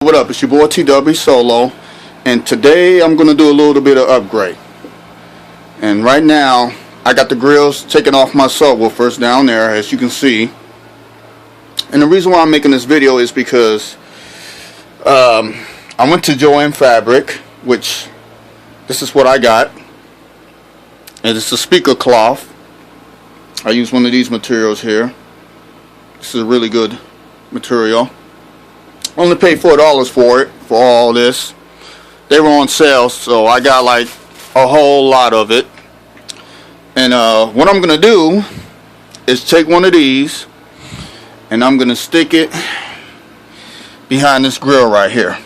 What up, it's your boy T-Dubbie Solo, and today I'm going to do a little bit of upgrade. And right now I got the grills taken off my subwoofers down there, as you can see. And the reason why I'm making this video is because I went to Joann Fabric, which this is what I got, and it's a speaker cloth. I use one of these materials here. This is a really good material. Only paid $4 for it, for all this. They were on sale, so I got like a whole lot of it. And what I'm gonna do is take one of these and I'm gonna stick it behind this grill right here.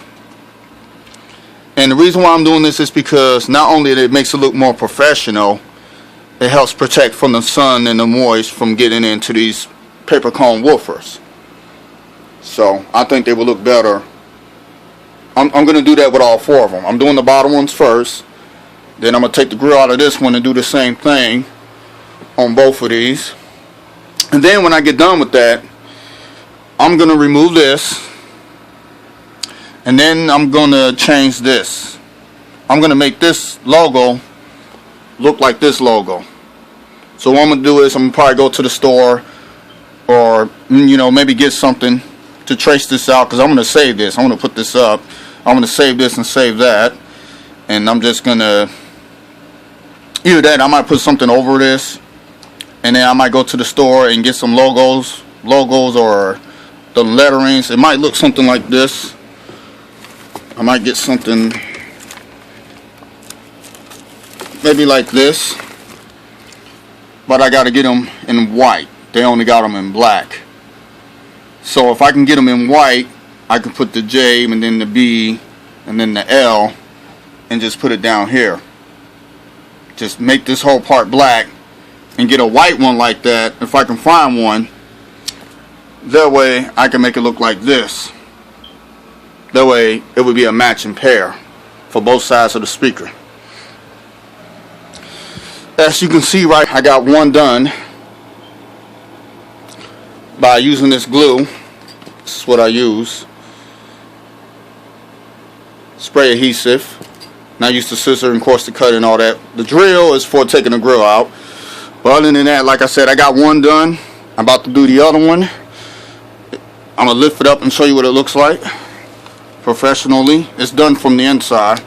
And the reason why I'm doing this is because not only that it makes it look more professional, it helps protect from the sun and the moist from getting into these paper cone woofers. So I think they will look better. I'm going to do that with all four of them. I'm doing the bottom ones first. Then I'm going to take the grill out of this one and do the same thing on both of these. And then when I get done with that, I'm going to remove this. And then I'm going to change this. I'm going to make this logo look like this logo. So what I'm going to do is I'm going to probably go to the store, or maybe get something to trace this out, because I'm going to save this. I'm going to put this up. I'm going to save this and save that. And I'm just going to, either that, I might put something over this, and then I might go to the store and get some logos or the letterings. It might look something like this. I might get something maybe like this, but I got to get them in white. They only got them in black. So if I can get them in white, I can put the J and then the B and then the L and just put it down here. Just make this whole part black and get a white one like that if I can find one. That way I can make it look like this. That way it would be a matching pair for both sides of the speaker. As you can see, right, I got one done by using this glue. This is what I use. Spray adhesive. And I use the scissor, and of course, the cut and all that. The drill is for taking the grill out. But other than that, like I said, I got one done. I'm about to do the other one. I'm going to lift it up and show you what it looks like professionally. It's done from the inside.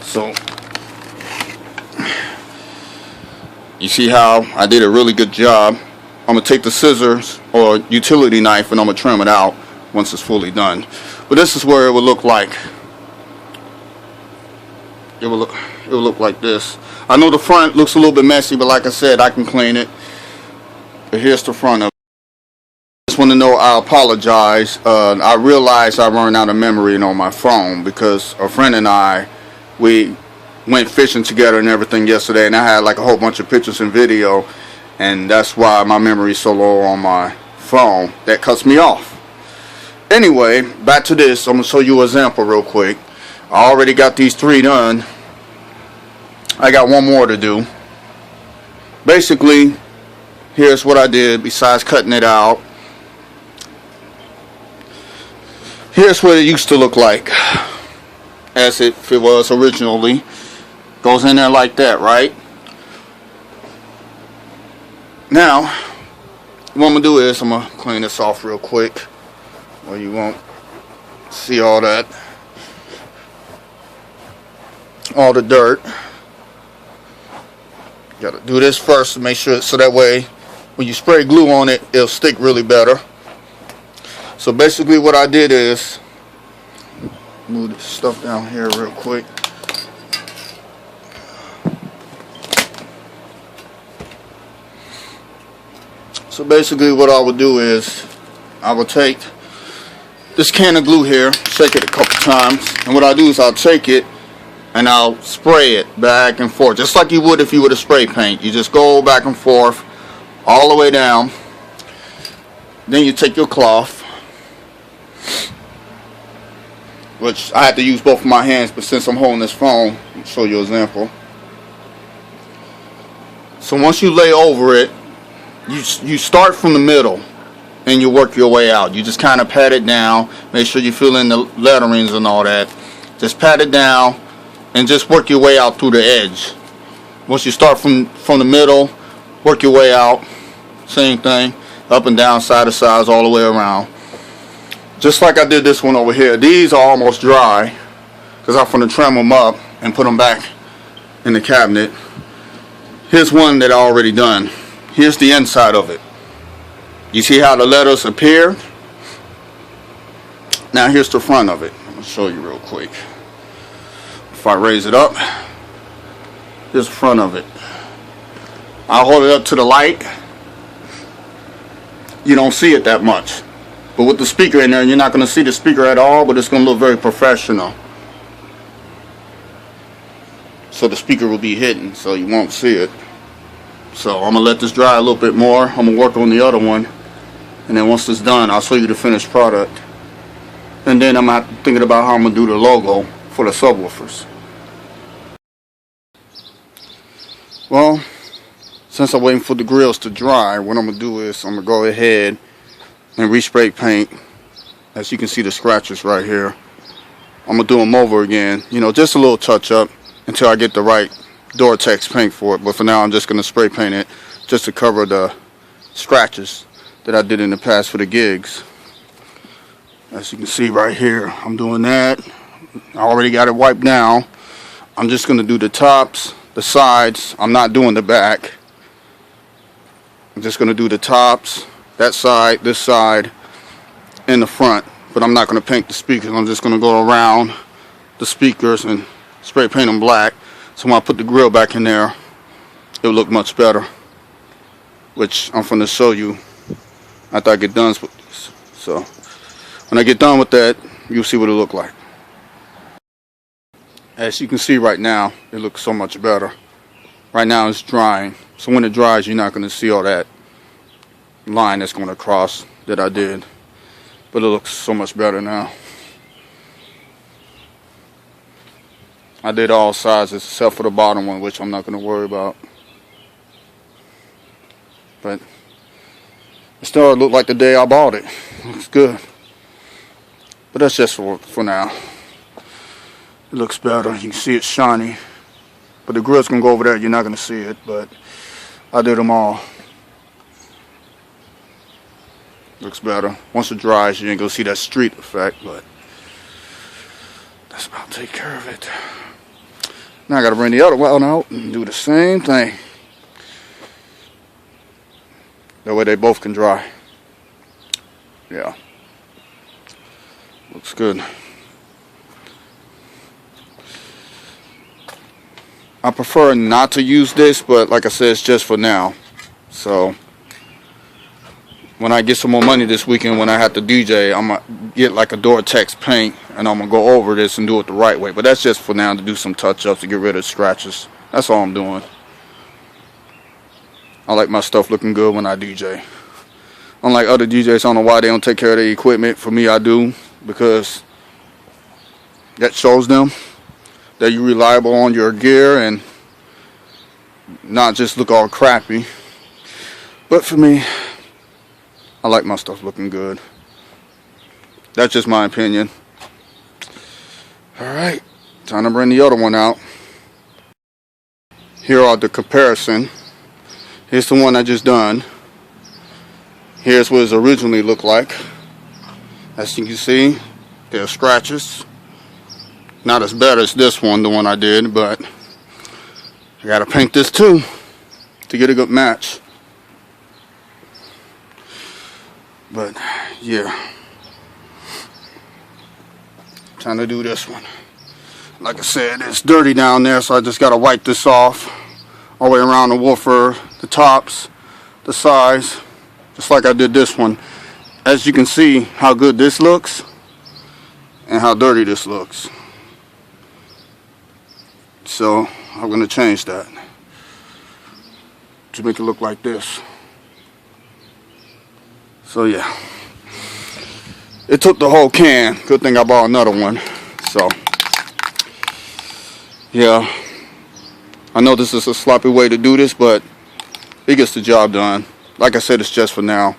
So you see how I did a really good job. I'm going to take the scissors or utility knife and I'm going to trim it out once it's fully done. But this is where it will look like. It will look like this. I know the front looks a little bit messy, but like I said, I can clean it. But here's the front of it. I just want to know, I apologize. I realized I ran out of memory on my phone because a friend and I, we went fishing together and everything yesterday, and I had like a whole bunch of pictures and video, and that's why my memory is so low on my phone. That cuts me off. Anyway, back to this. I'm going to show you an example real quick. I already got these three done. I got one more to do. Basically, here's what I did besides cutting it out. Here's what it used to look like as if it was originally. Goes in there like that, right? Now, what I'm going to do is I'm going to clean this off real quick, or you won't see all that, all the dirt. Got to do this first to make sure, so that way when you spray glue on it, it'll stick really better. So basically what I did is, move this stuff down here real quick. So basically what I would do is I would take this can of glue here, shake it a couple times, and what I do is I'll take it and I'll spray it back and forth, just like you would if you were to spray paint. You just go back and forth all the way down. Then you take your cloth, which I have to use both of my hands, but since I'm holding this phone, I'll show you an example. So once you lay over it, you start from the middle and you work your way out. You just kind of pat it down. Make sure you fill in the letterings and all that. Just pat it down and just work your way out through the edge. Once you start from the middle, work your way out. Same thing, up and down, side to sides, all the way around. Just like I did this one over here. These are almost dry because I'm going to trim them up and put them back in the cabinet. Here's one that I already done. Here's the inside of it. You see how the letters appear? Now here's the front of it. I'm going to show you real quick. If I raise it up, here's the front of it. I'll hold it up to the light. You don't see it that much. But with the speaker in there, you're not going to see the speaker at all, but it's going to look very professional. So the speaker will be hidden, so you won't see it. So I'm going to let this dry a little bit more. I'm going to work on the other one. And then once it's done, I'll show you the finished product. And then I'm thinking about how I'm going to do the logo for the subwoofers. Well, since I'm waiting for the grills to dry, what I'm going to do is I'm going to go ahead and respray paint. As you can see the scratches right here. I'm going to do them over again. You know, just a little touch up until I get the right Dortex paint for it. But for now, I'm just going to spray paint it just to cover the scratches that I did in the past for the gigs. As you can see right here, I'm doing that. I already got it wiped down. I'm just going to do the tops, the sides. I'm not doing the back. I'm just going to do the tops, that side, this side, and the front. But I'm not going to paint the speakers. I'm just going to go around the speakers and spray paint them black. So when I put the grill back in there, it'll look much better. Which I'm going to show you after I get done with this. So when I get done with that, you'll see what it look like. As you can see right now, it looks so much better. Right now it's drying. So when it dries, you're not going to see all that line that's going to cross that I did. But it looks so much better now. I did all sizes except for the bottom one, which I'm not going to worry about. But it still looked like the day I bought it. Looks good. But that's just for now. It looks better. You can see it's shiny. But the grill's going to go over there. You're not going to see it. But I did them all. Looks better. Once it dries, you ain't going to see that street effect. But that's about to take care of it. Now I got to bring the other one out and do the same thing. That way they both can dry. Yeah. Looks good. I prefer not to use this, but like I said, it's just for now. So when I get some more money this weekend, when I have to DJ, I'm going to get like a Dortex paint and I'm going to go over this and do it the right way. But that's just for now, to do some touch-ups to get rid of scratches. That's all I'm doing. I like my stuff looking good when I DJ. Unlike other DJs, I don't know why they don't take care of their equipment. For me, I do, because that shows them that you're reliable on your gear and not just look all crappy. But for me, I like my stuff looking good. That's just my opinion. Alright, time to bring the other one out. Here are the comparison. Here's the one I just done. Here's what it originally looked like. As you can see, there are scratches. Not as bad as this one, the one I did, but I gotta paint this too to get a good match. But yeah, time to do this one. Like I said, it's dirty down there, so I just gotta wipe this off all the way around the woofer, the tops, the sides, just like I did this one. As you can see how good this looks and how dirty this looks. So I'm going to change that to make it look like this. So yeah, it took the whole can. Good thing I bought another one. So yeah, I know this is a sloppy way to do this, but it gets the job done. Like I said, it's just for now.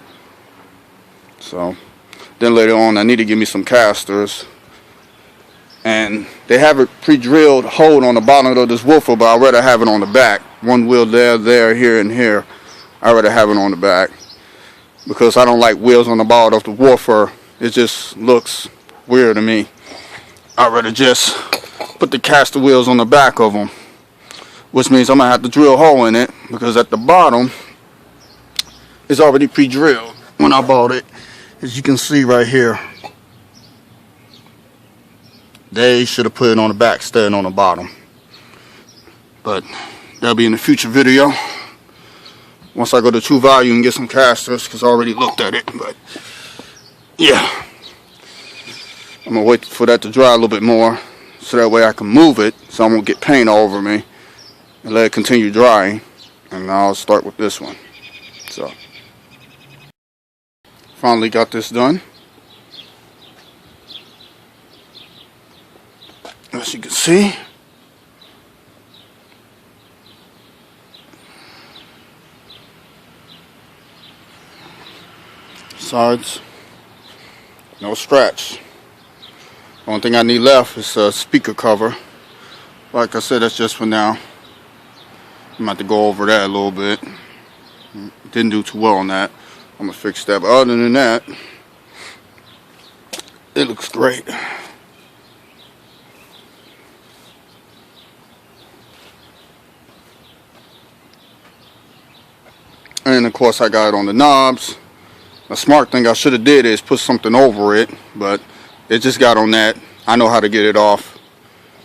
So then later on I need to give me some casters, and they have it pre-drilled hole on the bottom of this woofer, but I'd rather have it on the back. One wheel there, here, and here. I'd rather have it on the back because I don't like wheels on the bottom of the woofer. It just looks weird to me. I'd rather just put the caster wheels on the back of them, which means I'm gonna have to drill a hole in it because at the bottom it's already pre-drilled when I bought it. As you can see right here, they should have put it on the back instead of on the bottom, but that'll be in a future video once I go to True Value and get some casters, because I already looked at it. But yeah, I'm gonna wait for that to dry a little bit more so that way I can move it so I won't get paint all over me, and let it continue drying, and I'll start with this one. So finally got this done. As you can see, sides, no scratch. Only thing I need left is a speaker cover. Like I said, that's just for now. I'm about to go over that a little bit. Didn't do too well on that. I'm gonna fix that, but other than that, it looks great. And of course I got it on the knobs. A smart thing I should have did is put something over it, but it just got on that. I know how to get it off.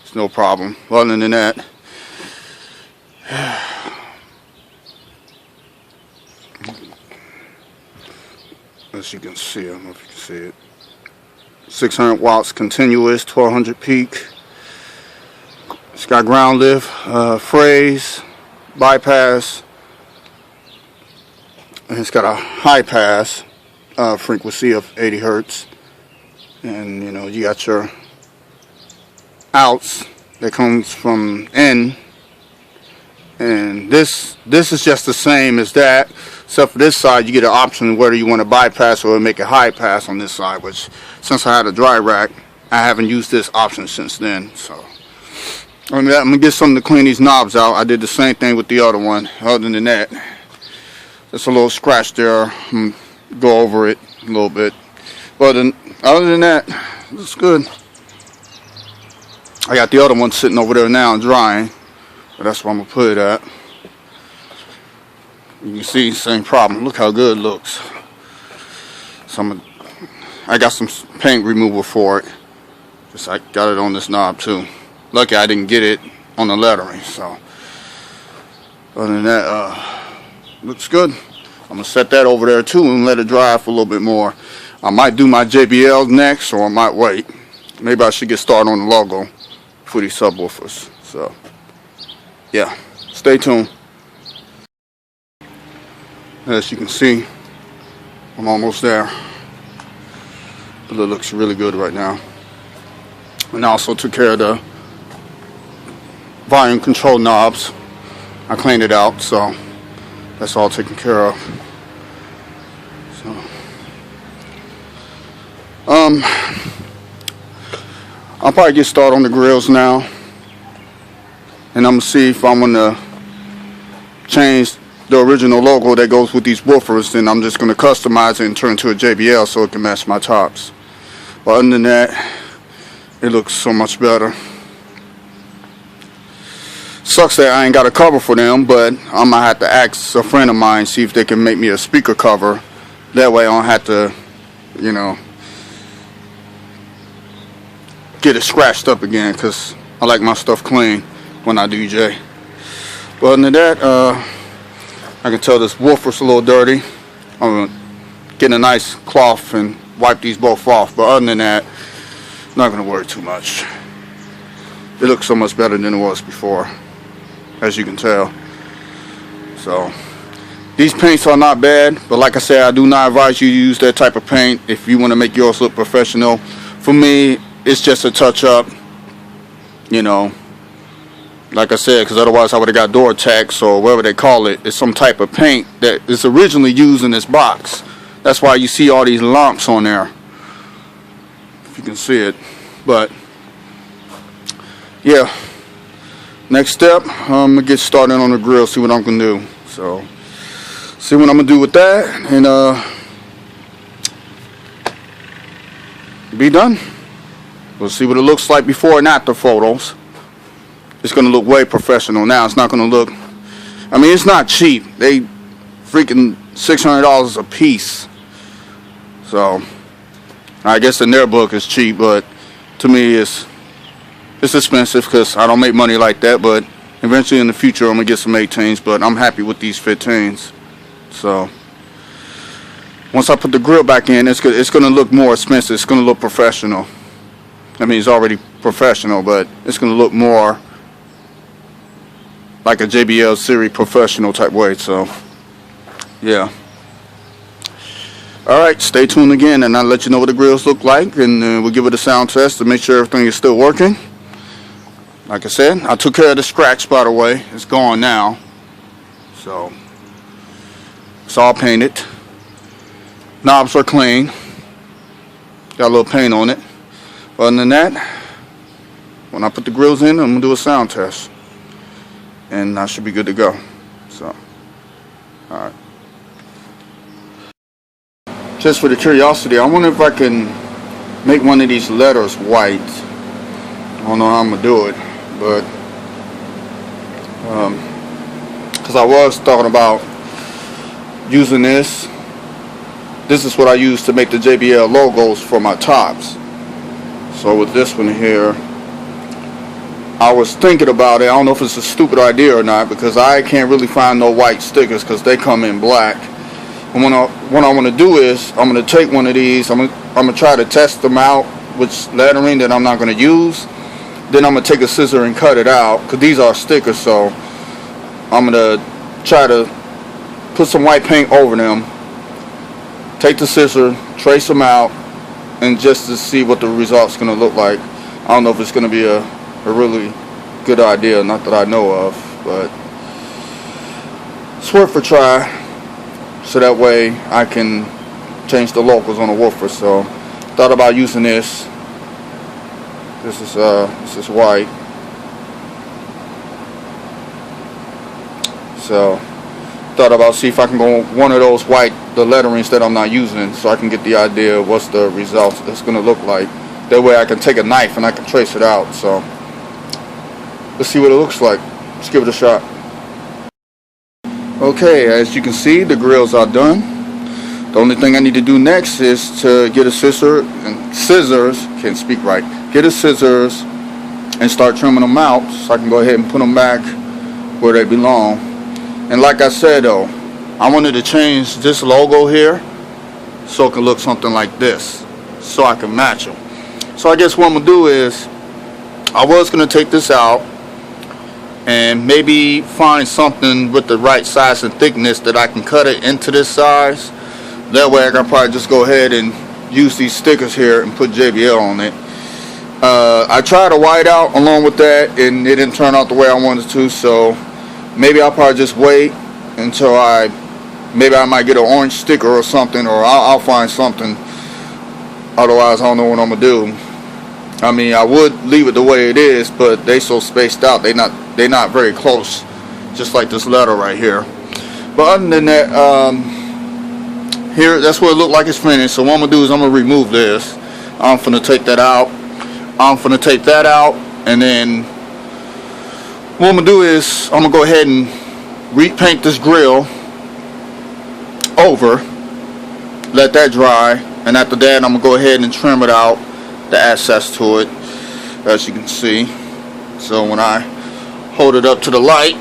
It's no problem. Other than that, as you can see, I don't know if you can see it, 600 watts continuous, 1200 peak. It's got ground lift, phrase, bypass, and it's got a high pass frequency of 80 hertz. And you know, you got your outs that comes from in, and this is just the same as that, except for this side you get an option whether you want to bypass or make a high pass on this side, which since I had a dry rack I haven't used this option since then. So I'm gonna get something to clean these knobs out. I did the same thing with the other one. Other than that, there's a little scratch there. Go over it a little bit, but other than that, it's good. I got the other one sitting over there now drying, but that's where I'm gonna put it at. You can see, same problem. Look how good it looks. So I got some paint remover for it. Just I got it on this knob too. Lucky I didn't get it on the lettering. So other than that, looks good. I'm gonna set that over there too and let it dry for a little bit more. I might do my JBL next, or I might wait. Maybe I should get started on the logo for these subwoofers. So yeah, stay tuned. As you can see, I'm almost there, but it looks really good right now. And I also took care of the volume control knobs. I cleaned it out, so that's all taken care of. So I'll probably get started on the grills now, and I'm gonna see if I'm gonna change the original logo that goes with these woofers. Then I'm just gonna customize it and turn it to a JBL so it can match my tops. But other than that, it looks so much better. Sucks that I ain't got a cover for them, but I'm gonna have to ask a friend of mine, see if they can make me a speaker cover. That way I don't have to, you know, get it scratched up again, because I like my stuff clean when I DJ. But other than that, I can tell this woofer's a little dirty. I'm gonna get a nice cloth and wipe these both off. But other than that, not gonna worry too much. It looks so much better than it was before, as you can tell. So these paints are not bad, but like I said, I do not advise you to use that type of paint if you want to make yours look professional. For me, it's just a touch up, you know, like I said, because otherwise I would have got door tax or whatever they call it. It's some type of paint that is originally used in this box That's why you see all these lumps on there, if you can see it. But yeah, next step, I'm gonna get started on the grill, see what I'm gonna do. So see what I'm gonna do with that, and be done. We'll see what it looks like before and after photos. It's gonna look way professional now. It's not gonna look, I mean, it's not cheap. They freaking $600 a piece. So I guess in their book it's cheap, but to me it's expensive because I don't make money like that. But eventually in the future I'm gonna get some 18s, but I'm happy with these 15s. So once I put the grill back in, it's gonna look more expensive. It's gonna look professional. I mean, it's already professional, but it's gonna look more like a JBL series professional type way. So yeah. Alright, stay tuned again, and I'll let you know what the grills look like, and we'll give it a sound test to make sure everything is still working. Like I said, I took care of the scratch, by the way. It's gone now. So it's all painted. Knobs are clean. Got a little paint on it. Other than that, when I put the grills in, I'm going to do a sound test. And I should be good to go. So, alright. Just for the curiosity, I wonder if I can make one of these letters white. I don't know how I'm going to do it, but because I was thought about using this. This is what I use to make the JBL logos for my tops. So with this one here, I was thinking about it. I don't know if it's a stupid idea or not, because I can't really find no white stickers because they come in black. And what I want to do is I'm going to take one of these. I'm going to try to test them out with lettering that I'm not going to use. Then I'm going to take a scissor and cut it out, because these are stickers. So I'm going to try to put some white paint over them. Take the scissor, trace them out, and just to see what the result's going to look like. I don't know if it's going to be a really good idea, not that I know of, but it's worth a try. So that way I can change the locals on the woofer. So thought about using this. This is white. So thought about see if I can go one of those white, the letterings that I'm not using, so I can get the idea of what's the results that's going to look like. That way I can take a knife and I can trace it out. So let's see what it looks like. Let's give it a shot. Okay, as you can see, the grills are done. The only thing I need to do next is to get a scissors, can't speak right, get a scissors and start trimming them out so I can go ahead and put them back where they belong. And like I said though, I wanted to change this logo here so it can look something like this, so I can match them. So I guess what I'm going to do is, I was going to take this out and maybe find something with the right size and thickness that I can cut it into this size. That way I can probably just go ahead and use these stickers here and put JBL on it. I tried a white out along with that and it didn't turn out the way I wanted to, so maybe I'll probably just wait until maybe I might get an orange sticker or something, or I'll find something. Otherwise I don't know what I'm going to do. I mean, I would leave it the way it is, but they so spaced out. They're not very close, just like this letter right here. But other than that, here, that's what it looked like it's finished. So what I'm gonna do is I'm gonna remove this. I'm gonna take that out. I'm gonna take that out, and then what I'm gonna do is I'm gonna go ahead and repaint this grill over. Let that dry, and after that, I'm gonna go ahead and trim it out, the access to it, as you can see. So when I hold it up to the light,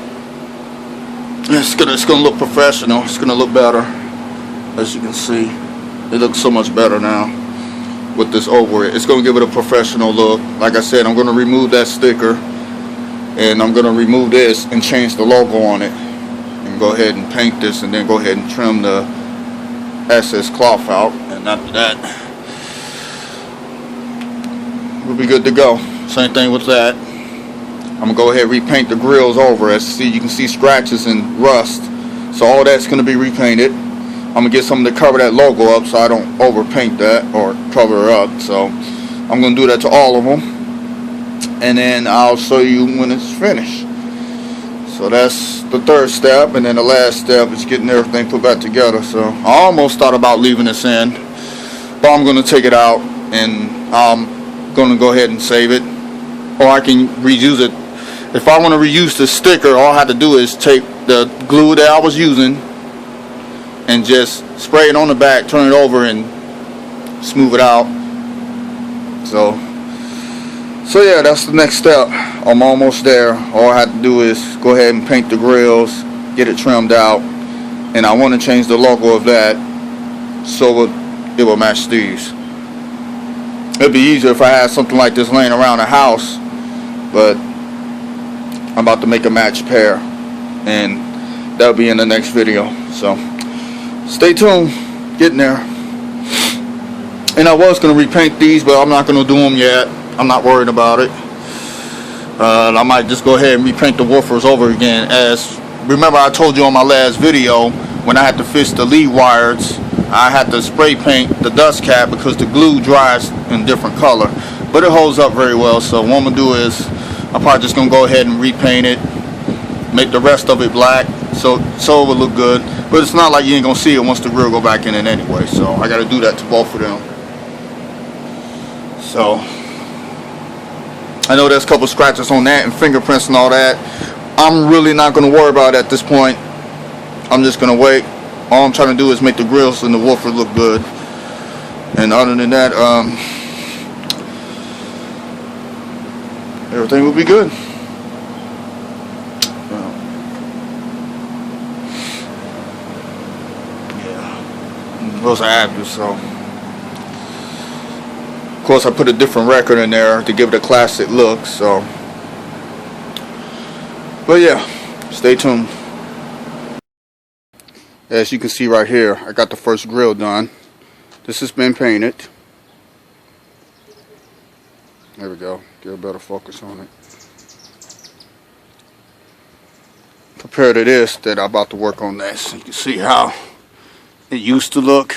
it's gonna look professional. It's gonna look better. As you can see, it looks so much better now with this over it. It's gonna give it a professional look. Like I said, I'm gonna remove that sticker, and I'm gonna remove this and change the logo on it, and go ahead and paint this, and then go ahead and trim the excess cloth out, and after that we'll be good to go. Same thing with that. I'm gonna go ahead and repaint the grills over. As you can see scratches and rust, so all that's gonna be repainted. I'm gonna get something to cover that logo up so I don't overpaint that or cover it up. So I'm gonna do that to all of them, and then I'll show you when it's finished. So that's the third step, and then the last step is getting everything put back together. So I almost thought about leaving this in, but I'm gonna take it out, and I'm gonna go ahead and save it, or I can reuse it. If I want to reuse the sticker, all I have to do is take the glue that I was using and just spray it on the back, turn it over, and smooth it out. So yeah, that's the next step. I'm almost there. All I have to do is go ahead and paint the grills, get it trimmed out, and I want to change the logo of that so it will match these. It'd be easier if I had something like this laying around the house, but I'm about to make a match pair, and that'll be in the next video. So stay tuned, getting there. And I was going to repaint these, but I'm not going to do them yet. I'm not worried about it. I might just go ahead and repaint the woofers over again. As remember, I told you on my last video, when I had to fix the lead wires, I had to spray paint the dust cap because the glue dries in different color, but it holds up very well. So what I'm gonna do is I'm probably just gonna go ahead and repaint it, make the rest of it black, so it will look good. But it's not like you ain't gonna see it once the grill go back in it anyway. So I got to do that to both of them. So I know there's a couple scratches on that and fingerprints and all that. I'm really not gonna worry about it at this point. I'm just gonna wait. All I'm trying to do is make the grills and the woofer look good. And other than that, everything will be good. Yeah, those are active, so. Of course, I put a different record in there to give it a classic look, so. But yeah, stay tuned. As you can see right here, I got the first grill done. This has been painted. There we go. Get a better focus on it. Compared to this, that I'm about to work on this. You can see how it used to look.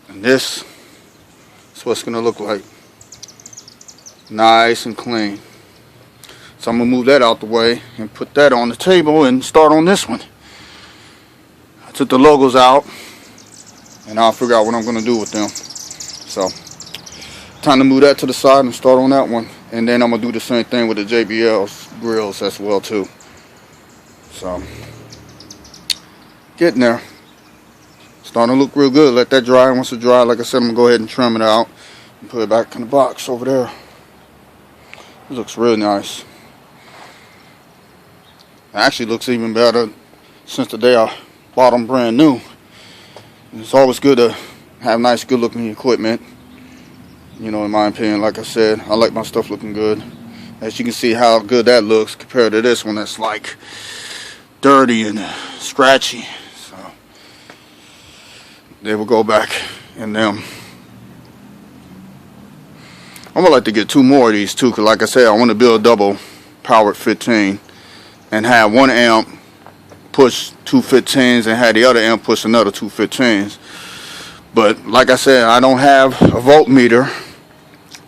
And this is what it's going to look like. Nice and clean. So I'm going to move that out the way and put that on the table and start on this one. I took the logos out and I'll figure out what I'm going to do with them. So time to move that to the side and start on that one. And then I'm going to do the same thing with the JBL's grills as well too. So getting there. Starting to look real good. Let that dry. Once it dry, like I said, I'm going to go ahead and trim it out and put it back in the box over there. It looks real nice. It actually looks even better since the day I bought them brand new. It's always good to have nice, good looking equipment. You know, in my opinion, like I said, I like my stuff looking good. As you can see how good that looks compared to this one that's like dirty and scratchy. So they will go back in them. I'm gonna like to get 2 more of these too, because like I said, I want to build a double powered 15 and have one amp push 2 15s and have the other amp push another 2 15s. But like I said, I don't have a voltmeter,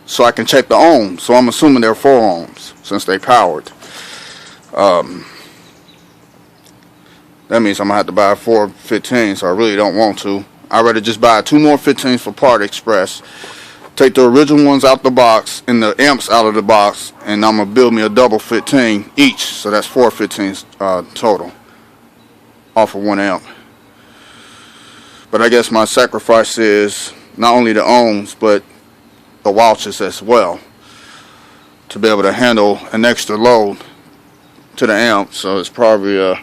so I can check the ohms. So I'm assuming they're 4 ohms since they powered. That means I'm gonna have to buy 4 15s, so I really don't want to. I'd rather just buy 2 more 15s for Part Express. Take the original ones out the box and the amps out of the box, and I'm gonna build me a double 15 each, so that's 4 15s total off of 1 amp. But I guess my sacrifice is not only the ohms but the watches as well, to be able to handle an extra load to the amp. So it's probably I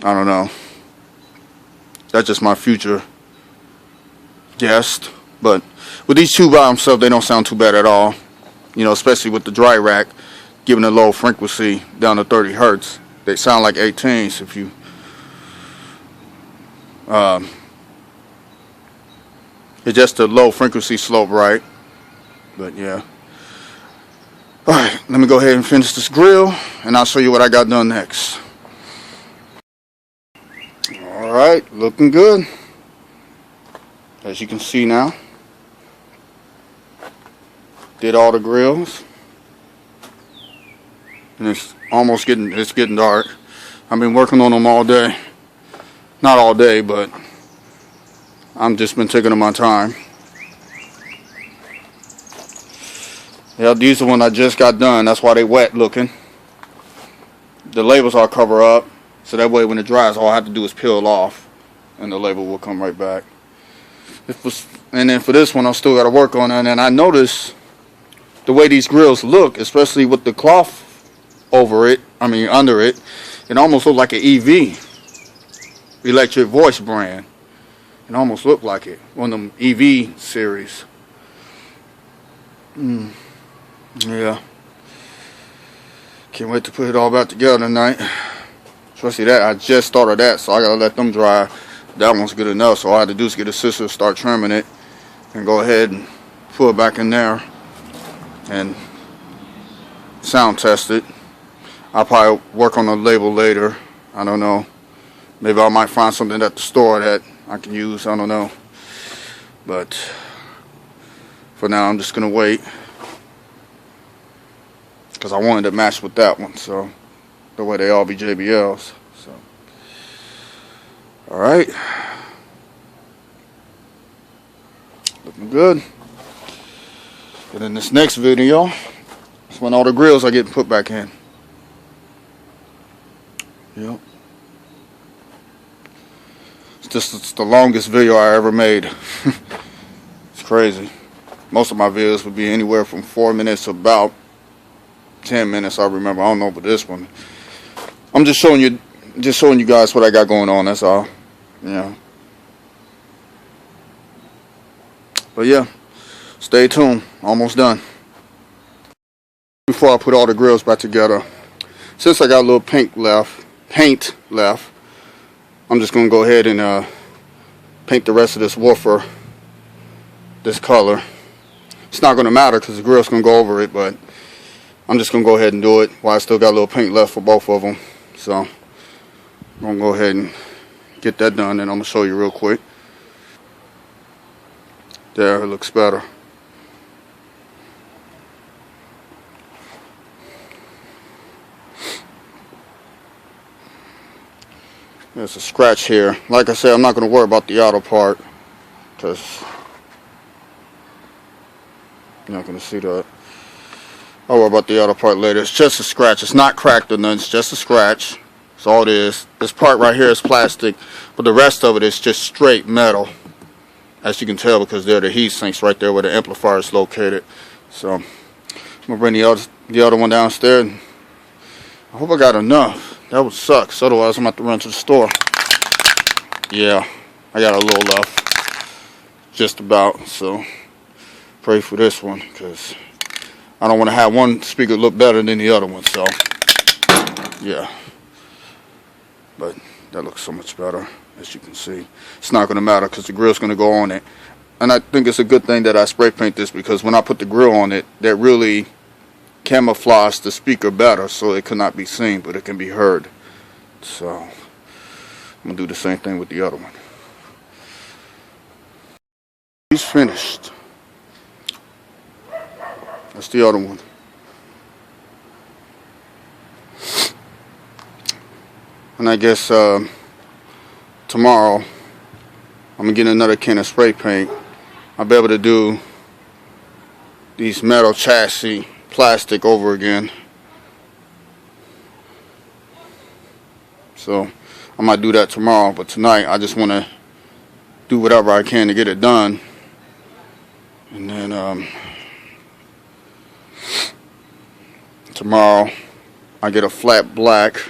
don't know, that's just my future guess. But with these 2 by themselves, they don't sound too bad at all. You know, especially with the dry rack, giving a low frequency down to 30 hertz. They sound like 18s if you it's just a low frequency slope, right? But yeah. Alright, let me go ahead and finish this grill and I'll show you what I got done next. Alright, looking good. As you can see now. Did all the grills. And it's getting dark. I've been working on them all day. Not all day, but I've just been taking my time. Yeah, these are the ones I just got done. That's why they wet looking. The labels are cover up, so that way when it dries, all I have to do is peel off, and the label will come right back. And then for this one, I still got to work on it. And I noticed the way these grills look, especially with the cloth under it, it almost looked like an EV, electric voice brand. It almost looked like it, one of them EV series. Yeah. Can't wait to put it all back together tonight. Especially that, I just started that, so I gotta let them dry. That one's good enough, so all I had to do is get a sister to start trimming it and go ahead and put it back in there and sound test it. I'll probably work on the label later. I don't know. Maybe I might find something at the store that I can use. I don't know. But for now, I'm just gonna wait because I wanted to match with that one, so the way they all be JBLs. So, all right, looking good. And in this next video, it's when all the grills are getting put back in. Yep. It's the longest video I ever made. It's crazy. Most of my videos would be anywhere from 4 minutes to about 10 minutes. I remember. I don't know, but this one, I'm just showing you guys what I got going on. That's all. Yeah. But yeah, stay tuned. Almost done. Before I put all the grills back together, since I got a little paint left, I'm just gonna go ahead and paint the rest of this woofer this color. It's not gonna matter because the grill's gonna go over it, but I'm just gonna go ahead and do it while I still got a little paint left for both of them. So I'm gonna go ahead and get that done, and I'm gonna show you real quick. There, it looks better. There's a scratch here. Like I said, I'm not going to worry about the outer part because you're not going to see that. I'll worry about the outer part later. It's just a scratch. It's not cracked or nothing. It's just a scratch. That's all it is. This part right here is plastic, but the rest of it is just straight metal. As you can tell, because there are the heat sinks right there where the amplifier is located. So I'm going to bring the other one downstairs. I hope I got enough. That would suck, so otherwise I'm going to have to run to the store. Yeah, I got a little left. Just about, so pray for this one, because I don't want to have one speaker look better than the other one, so yeah. But that looks so much better, as you can see. It's not going to matter, because the grill's going to go on it. And I think it's a good thing that I spray paint this, because when I put the grill on it, that really camouflage the speaker better so it cannot be seen, but it can be heard. So I'm gonna do the same thing with the other one. He's finished. That's the other one. And I guess tomorrow I'm gonna get another can of spray paint. I'll be able to do these metal chassis plastic over again. So I might do that tomorrow, but tonight I just want to do whatever I can to get it done. And then tomorrow I get a flat black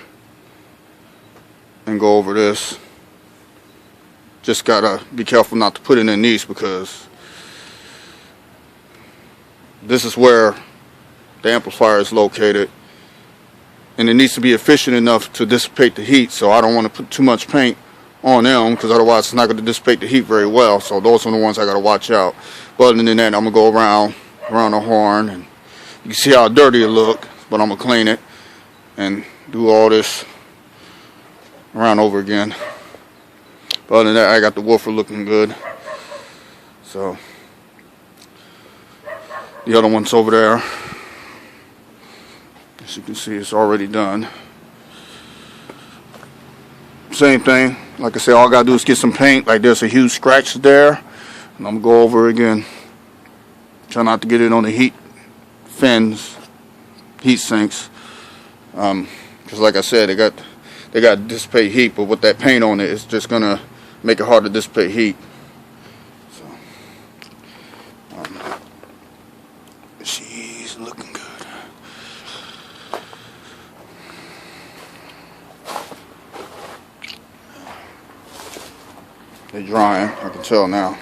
and go over this. Just gotta be careful not to put it in these, because this is where the amplifier is located, and it needs to be efficient enough to dissipate the heat, so I don't want to put too much paint on them, because otherwise it's not going to dissipate the heat very well. So those are the ones I got to watch out. But other than that, I'm going to go around the horn, and you can see how dirty it look, but I'm going to clean it and do all this around over again. But other than that, I got the woofer looking good. So the other one's over there. As you can see, it's already done. Same thing. Like I said, all I gotta do is get some paint. Like there's a huge scratch there, and I'm gonna go over it again. Try not to get it on the heat fins, heat sinks. Because like I said, they got to dissipate heat, but with that paint on it, it's just gonna make it hard to dissipate heat. So, she's looking good. They're drying, I can tell now.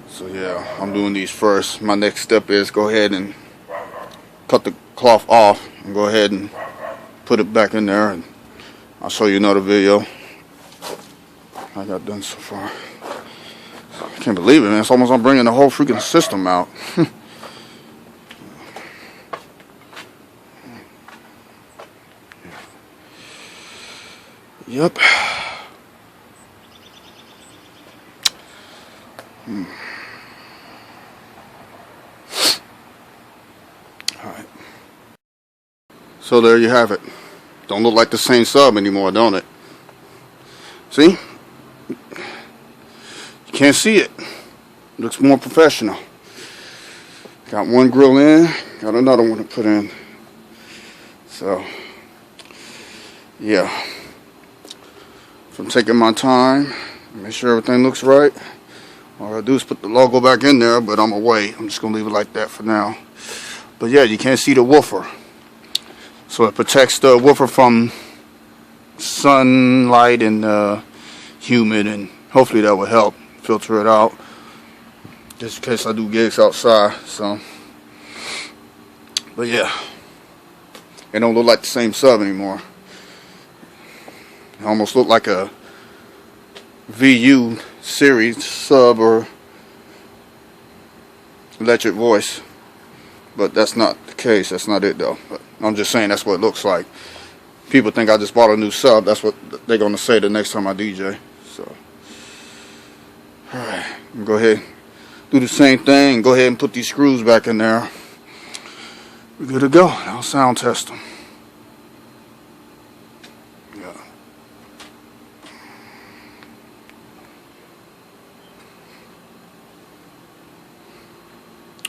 So yeah, I'm doing these first. My next step is go ahead and cut the cloth off and go ahead and put it back in there, and I'll show you another video I got done so far. I can't believe it, man. It's almost like I'm bringing the whole freaking system out. Yep. Alright. So there you have it. Don't look like the same sub anymore, don't it? See? You can't see it. Looks more professional. Got one grill in, got another one to put in. So, yeah. So I'm taking my time, make sure everything looks right. All I do is put the logo back in there, but I'm gonna wait. I'm just gonna leave it like that for now. But yeah, you can't see the woofer. So it protects the woofer from sunlight and humid, and hopefully that will help filter it out. Just in case I do gigs outside. So, but yeah, it don't look like the same sub anymore. It almost looked like a VU series sub or electric voice, but that's not the case. That's not it though. But I'm just saying that's what it looks like. People think I just bought a new sub. That's what they're gonna say the next time I DJ. So, all right, I'm gonna go ahead, do the same thing. Go ahead and put these screws back in there. We're good to go. I'll sound test them. Yeah.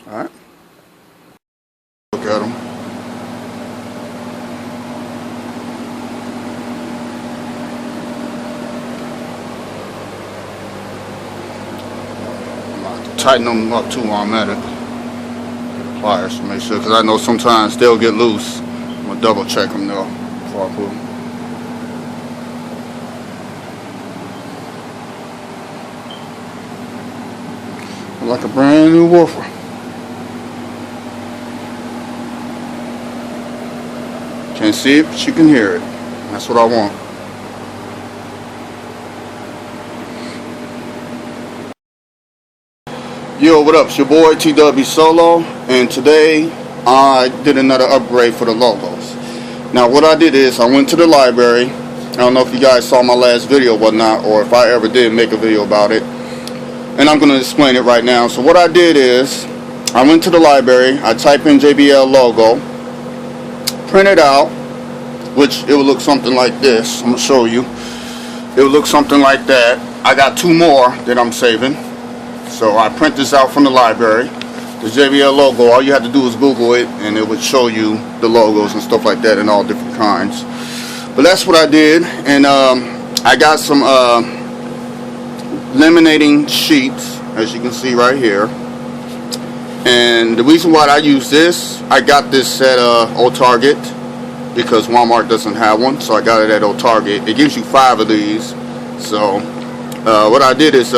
All right. Look at them. Tighten them up too while I'm at it. Pliers to make sure, because I know sometimes they'll get loose. I'm gonna double check them though before I put them. Like a brand new woofer. Can't see it, but you can hear it. That's what I want. Yo, what up? It's your boy T-Dubbie Solo, and today I did another upgrade for the logos. Now what I did is I went to the library. I don't know if you guys saw my last video or whatnot, or if I ever did make a video about it, and I'm going to explain it right now. So what I did is I went to the library, I typed in JBL logo, print it out, which it would look something like this. I'm going to show you. It would look something like that. I got two more that I'm saving. So I print this out from the library. The JBL logo, all you have to do is Google it and it would show you the logos and stuff like that in all different kinds. But that's what I did, and I got some laminating sheets, as you can see right here. And the reason why I use this, I got this at Old Target because Walmart doesn't have one, so I got it at Old Target. It gives you 5 of these. So what I did is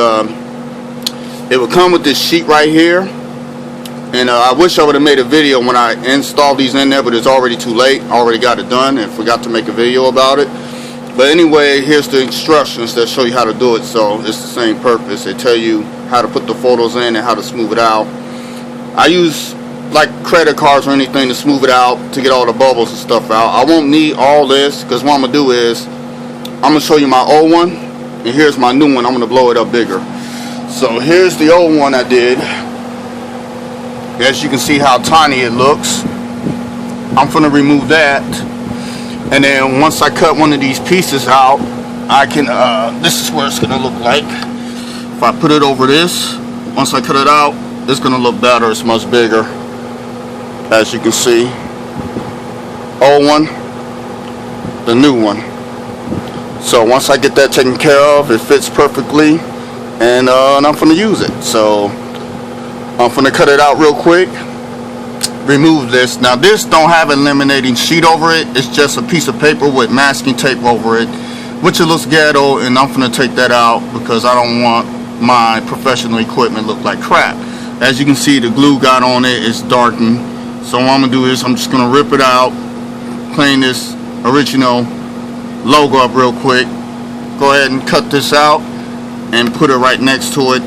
it would come with this sheet right here, and I wish I would have made a video when I installed these in there, but it's already too late. I already got it done and forgot to make a video about it. But anyway, here's the instructions that show you how to do it. So it's the same purpose. They tell you how to put the photos in and how to smooth it out. I use like credit cards or anything to smooth it out, to get all the bubbles and stuff out. I won't need all this, because what I'm gonna do is I'm gonna show you my old one and here's my new one. I'm gonna blow it up bigger. So here's the old one I did. As you can see how tiny it looks. I'm gonna remove that, and then once I cut one of these pieces out, I can this is what it's gonna look like. If I put it over this, once I cut it out, it's gonna look better. It's much bigger, as you can see. Old one, the new one. So once I get that taken care of, it fits perfectly, and I'm gonna use it. So I'm gonna cut it out real quick, remove this. Now this don't have a laminating sheet over it. It's just a piece of paper with masking tape over it, which it looks ghetto, and I'm gonna take that out because I don't want my professional equipment look like crap. As you can see, the glue got on it, it's darkened. So what I'm gonna do is I'm just gonna rip it out, clean this original logo up real quick, go ahead and cut this out and put it right next to it.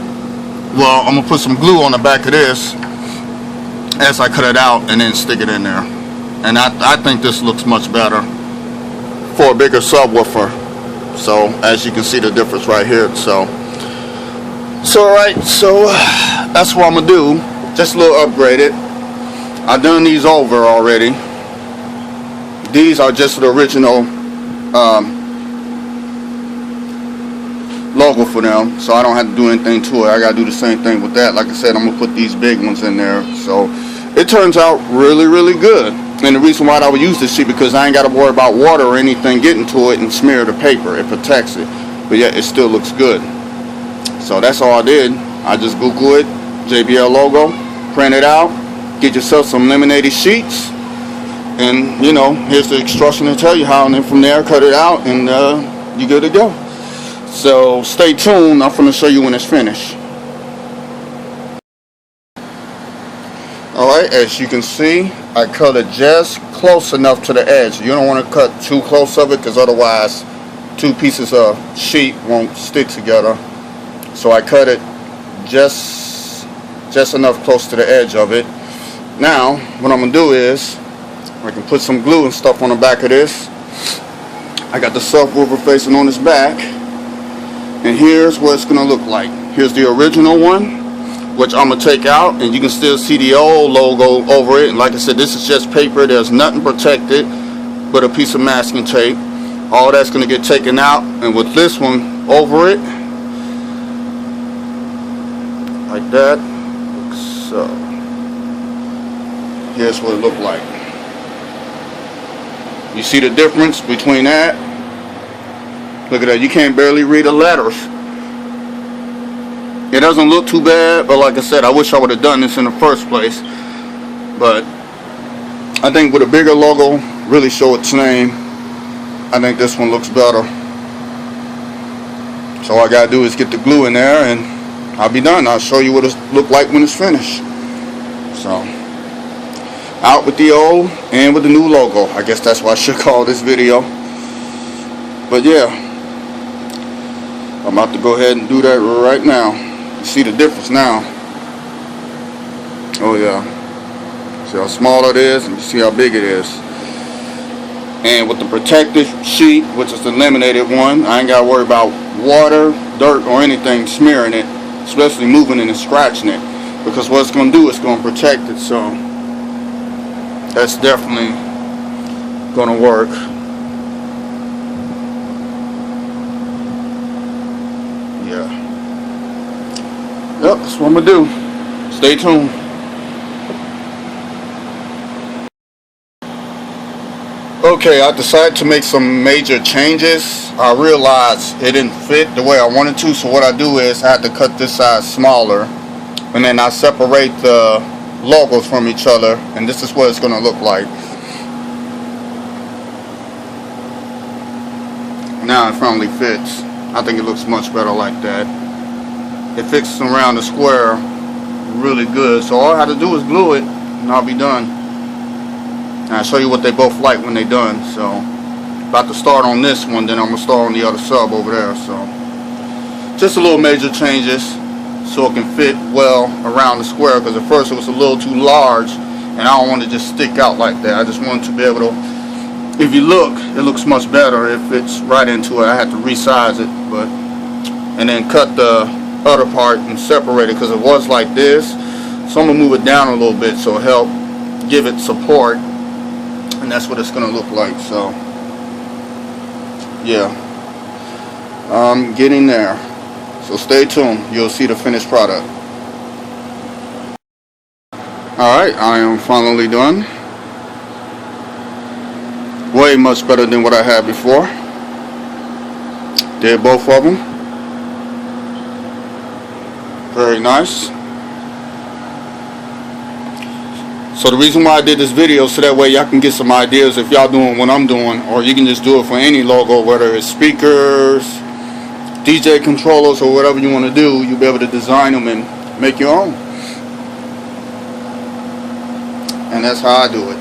Well, I'm gonna put some glue on the back of this as I cut it out, and then stick it in there. And I think this looks much better for a bigger subwoofer. So as you can see the difference right here. So alright, so that's what I'm gonna do. Just a little upgraded. I've done these over already. These are just the original logo for them, so I don't have to do anything to it. I gotta do the same thing with that. Like I said, I'm gonna put these big ones in there. So it turns out really good. And the reason why I would use this sheet, because I ain't gotta worry about water or anything getting to it and smear the paper. It protects it, but yet it still looks good. So that's all I did. I just Google it, JBL logo, print it out, get yourself some laminated sheets, and you know, here's the instruction to tell you how, and then from there cut it out, and you're good to go. So stay tuned. I'm going to show you when it's finished. Alright, as you can see, I cut it just close enough to the edge. You don't want to cut too close of it, because otherwise two pieces of sheet won't stick together. So I cut it just enough close to the edge of it. Now what I'm going to do is I can put some glue and stuff on the back of this. I got the subwoofer facing on its back, and here's what it's going to look like. Here's the original one, which I'm going to take out, and you can still see the old logo over it. And like I said, this is just paper. There's nothing protected but a piece of masking tape. All that's going to get taken out, and with this one over it, like that. So here's what it looked like. You see the difference between that? Look at that. You can't barely read the letters. It doesn't look too bad, but like I said, I wish I would have done this in the first place. But I think with a bigger logo, really show its name, I think this one looks better. So all I gotta do is get the glue in there, and I'll be done. I'll show you what it looks like when it's finished. So out with the old and with the new logo. I guess that's what I should call this video. But yeah, I'm about to go ahead and do that right now. You see the difference now. Oh yeah. See how small it is, and you see how big it is. And with the protective sheet, which is the laminated one, I ain't got to worry about water, dirt, or anything smearing it, especially moving it and scratching it. Because what it's going to do, it's going to protect it. So that's definitely going to work. Yeah. Yep, that's what I'm going to do. Stay tuned. Okay, I decided to make some major changes. I realized it didn't fit the way I wanted to, so what I do is I had to cut this side smaller, and then I separate the logos from each other, and this is what it's going to look like. Now it finally fits. I think it looks much better like that. It fits around the square really good, so all I have to do is glue it, and I'll be done. And I'll show you what they both like when they're done. So about to start on this one, then I'm going to start on the other sub over there. So just a little major changes so it can fit well around the square, because at first it was a little too large and I don't want to just stick out like that. I just want to be able to, if you look, it looks much better. It fits right into it. I had to resize it, but and then cut the other part and separate it, because it was like this. So I'm gonna move it down a little bit so it'll help give it support, and that's what it's gonna look like. So yeah, I'm getting there, so stay tuned, you'll see the finished product. Alright, I am finally done. Way much better than what I had before. Did both of them. Very nice. So the reason why I did this video, so that way y'all can get some ideas if y'all doing what I'm doing, or you can just do it for any logo, whether it's speakers, DJ controllers, or whatever you want to do. You'll be able to design them and make your own. And that's how I do it.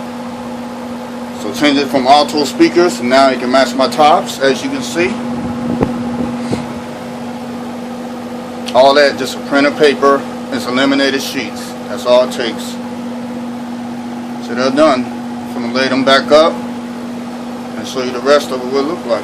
So change it from alto speakers, and now you can match my tops, as you can see. All that, just a printed paper and some laminated sheets. That's all it takes. So they're done. I'm going to lay them back up and show you the rest of it, what it look like.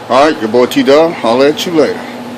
Alright, your boy T-Dubbie. I'll let you later.